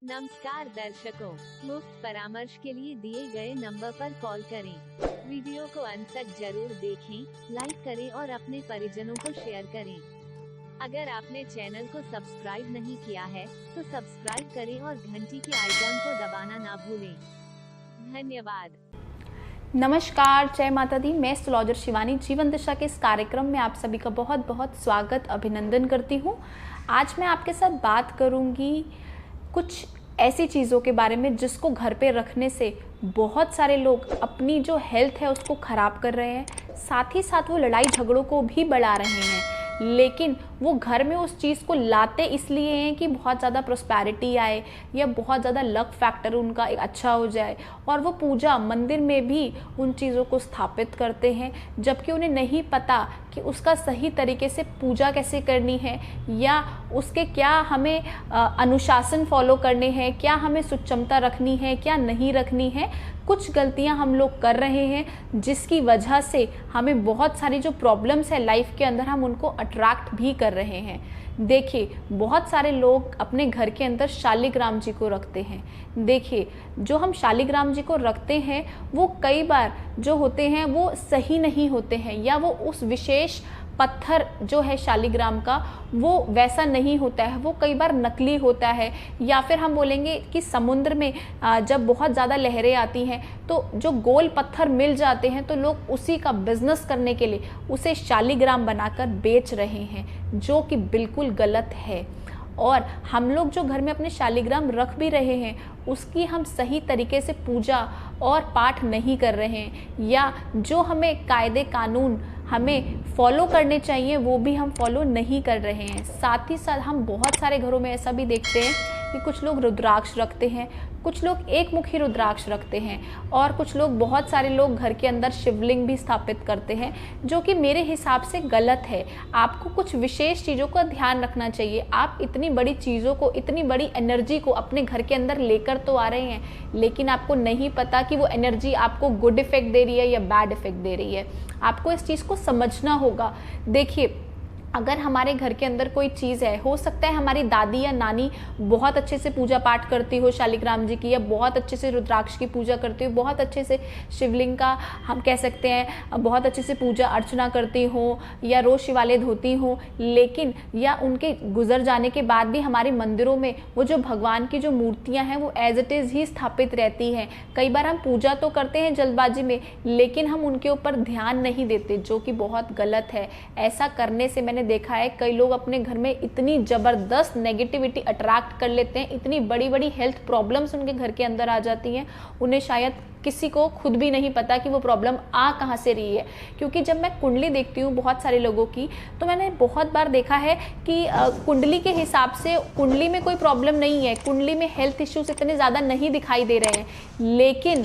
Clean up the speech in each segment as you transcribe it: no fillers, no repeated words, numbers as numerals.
नमस्कार दर्शकों, मुफ्त परामर्श के लिए दिए गए नंबर पर कॉल करें। वीडियो को अंत तक जरूर देखें, लाइक करें और अपने परिजनों को शेयर करें। अगर आपने चैनल को सब्सक्राइब नहीं किया है, तो सब्सक्राइब करें और घंटी के आइकॉन को दबाना ना भूलें। धन्यवाद। नमस्कार, जय माता दी। मैं एस्ट्रोलॉजर शिवानी जीवन दिशा के इस कार्यक्रम में आप सभी का बहुत बहुत स्वागत अभिनंदन करती हूँ। आज मैं आपके साथ बात करूँगी कुछ ऐसी चीज़ों के बारे में जिसको घर पे रखने से बहुत सारे लोग अपनी जो हेल्थ है उसको ख़राब कर रहे हैं, साथ ही साथ वो लड़ाई झगड़ों को भी बढ़ा रहे हैं। लेकिन वो घर में उस चीज़ को लाते इसलिए हैं कि बहुत ज़्यादा प्रॉस्पेरिटी आए या बहुत ज़्यादा लक फैक्टर उनका एक अच्छा हो जाए, और वो पूजा मंदिर में भी उन चीज़ों को स्थापित करते हैं, जबकि उन्हें नहीं पता कि उसका सही तरीके से पूजा कैसे करनी है या उसके क्या हमें अनुशासन फॉलो करने हैं, क्या हमें सुचमता रखनी है, क्या नहीं रखनी है। कुछ गलतियां हम लोग कर रहे हैं जिसकी वजह से हमें बहुत सारी जो प्रॉब्लम्स है लाइफ के अंदर हम उनको अट्रैक्ट भी कर रहे हैं। देखिए, बहुत सारे लोग अपने घर के अंदर शालिग्राम जी को रखते हैं। देखिए, जो हम शालिग्राम जी को रखते हैं वो कई बार जो होते हैं वो सही नहीं होते हैं, या वो उस विशेष पत्थर जो है शालिग्राम का वो वैसा नहीं होता है, वो कई बार नकली होता है। या फिर हम बोलेंगे कि समुद्र में जब बहुत ज़्यादा लहरें आती हैं तो जो गोल पत्थर मिल जाते हैं तो लोग उसी का बिजनेस करने के लिए उसे शालिग्राम बनाकर बेच रहे हैं, जो कि बिल्कुल गलत है। और हम लोग जो घर में अपने शालिग्राम रख भी रहे हैं उसकी हम सही तरीके से पूजा और पाठ नहीं कर रहे हैं, या जो हमें कायदे कानून हमें फॉलो करने चाहिए वो भी हम फॉलो नहीं कर रहे हैं। साथ ही साथ हम बहुत सारे घरों में ऐसा भी देखते हैं कि कुछ लोग रुद्राक्ष रखते हैं, कुछ लोग एक मुखी रुद्राक्ष रखते हैं, और कुछ लोग बहुत सारे लोग घर के अंदर शिवलिंग भी स्थापित करते हैं, जो कि मेरे हिसाब से गलत है। आपको कुछ विशेष चीज़ों का ध्यान रखना चाहिए। आप इतनी बड़ी चीज़ों को, इतनी बड़ी एनर्जी को अपने घर के अंदर लेकर तो आ रहे हैं, लेकिन आपको नहीं पता कि वो एनर्जी आपको गुड इफेक्ट दे रही है या बैड इफेक्ट दे रही है। आपको इस चीज़ को समझना होगा। देखिए, अगर हमारे घर के अंदर कोई चीज़ है, हो सकता है हमारी दादी या नानी बहुत अच्छे से पूजा पाठ करती हो शालिग्राम जी की, या बहुत अच्छे से रुद्राक्ष की पूजा करती हो, बहुत अच्छे से शिवलिंग का हम कह सकते हैं बहुत अच्छे से पूजा अर्चना करती हो, या रोज़ शिवालय धोती हो, लेकिन या उनके गुजर जाने के बाद भी हमारे मंदिरों में वो जो भगवान की जो मूर्तियाँ हैं वो एज इट इज़ ही स्थापित रहती हैं। कई बार हम पूजा तो करते हैं जल्दबाजी में, लेकिन हम उनके ऊपर ध्यान नहीं देते, जो कि बहुत गलत है। ऐसा करने से मैंने देखा है कई लोग अपने घर में इतनी जबरदस्त नेगेटिविटी अट्रैक्ट कर लेते हैं, इतनी बड़ी बड़ी हेल्थ प्रॉब्लम्स उनके घर के अंदर आ जाती हैं, उन्हें शायद किसी को खुद भी नहीं पता कि वो प्रॉब्लम आ कहाँ से रही है। क्योंकि जब मैं कुंडली देखती हूँ बहुत सारे लोगों की, तो मैंने बहुत बार देखा है कि कुंडली के हिसाब से कुंडली में कोई प्रॉब्लम नहीं है, कुंडली में हेल्थ इश्यूज इतने ज़्यादा नहीं दिखाई दे रहे हैं, लेकिन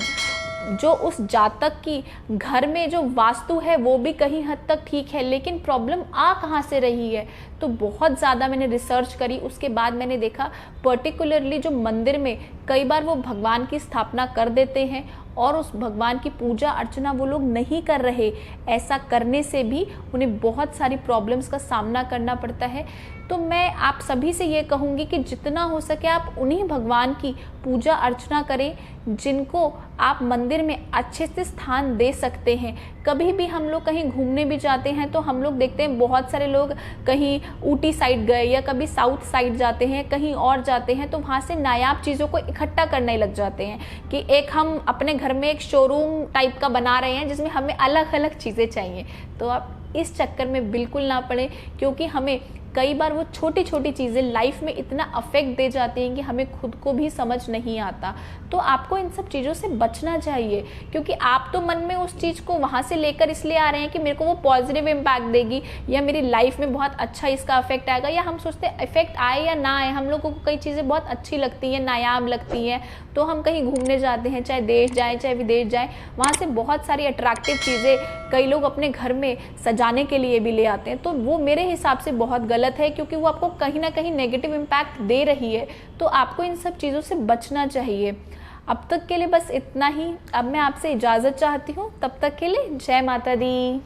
जो उस जातक की घर में जो वास्तु है वो भी कहीं हद तक ठीक है, लेकिन प्रॉब्लम आ कहाँ से रही है। तो बहुत ज़्यादा मैंने रिसर्च करी, उसके बाद मैंने देखा पर्टिकुलरली जो मंदिर में कई बार वो भगवान की स्थापना कर देते हैं और उस भगवान की पूजा अर्चना वो लोग नहीं कर रहे। ऐसा करने से भी उन्हें बहुत सारी प्रॉब्लम्स का सामना करना पड़ता है। तो मैं आप सभी से ये कहूँगी कि जितना हो सके आप उन्हीं भगवान की पूजा अर्चना करें जिनको आप मंदिर में अच्छे से स्थान दे सकते हैं। कभी भी हम लोग कहीं घूमने भी जाते हैं तो हम लोग देखते हैं बहुत सारे लोग कहीं ऊटी साइड गए या कभी साउथ साइड जाते हैं, कहीं और जाते हैं, तो वहाँ से नायाब चीज़ों को इकट्ठा करने लग जाते हैं कि एक हम अपने घर में एक शोरूम टाइप का बना रहे हैं जिसमें हमें अलग अलग चीज़ें चाहिए। तो आप इस चक्कर में बिल्कुल ना पड़े, क्योंकि हमें कई बार वो छोटी छोटी चीज़ें लाइफ में इतना अफेक्ट दे जाती हैं कि हमें खुद को भी समझ नहीं आता। तो आपको इन सब चीज़ों से बचना चाहिए, क्योंकि आप तो मन में उस चीज़ को वहाँ से लेकर इसलिए आ रहे हैं कि मेरे को वो पॉजिटिव इम्पैक्ट देगी या मेरी लाइफ में बहुत अच्छा इसका अफेक्ट आएगा, या हम सोचते हैं इफेक्ट आए या ना आए, हम लोगों को कई चीज़ें बहुत अच्छी लगती हैं, नायाब लगती हैं, तो हम कहीं घूमने जाते हैं, चाहे देश जाएँ चाहे विदेश जाएँ, वहाँ से बहुत सारी अट्रैक्टिव चीज़ें कई लोग अपने घर में सजाने के लिए भी ले आते हैं। तो वो मेरे हिसाब से बहुत गलत है, क्योंकि वो आपको कहीं ना कहीं नेगेटिव इम्पैक्ट दे रही है। तो आपको इन सब चीज़ों से बचना चाहिए। अब तक के लिए बस इतना ही। अब मैं आपसे इजाज़त चाहती हूँ, तब तक के लिए जय माता दी।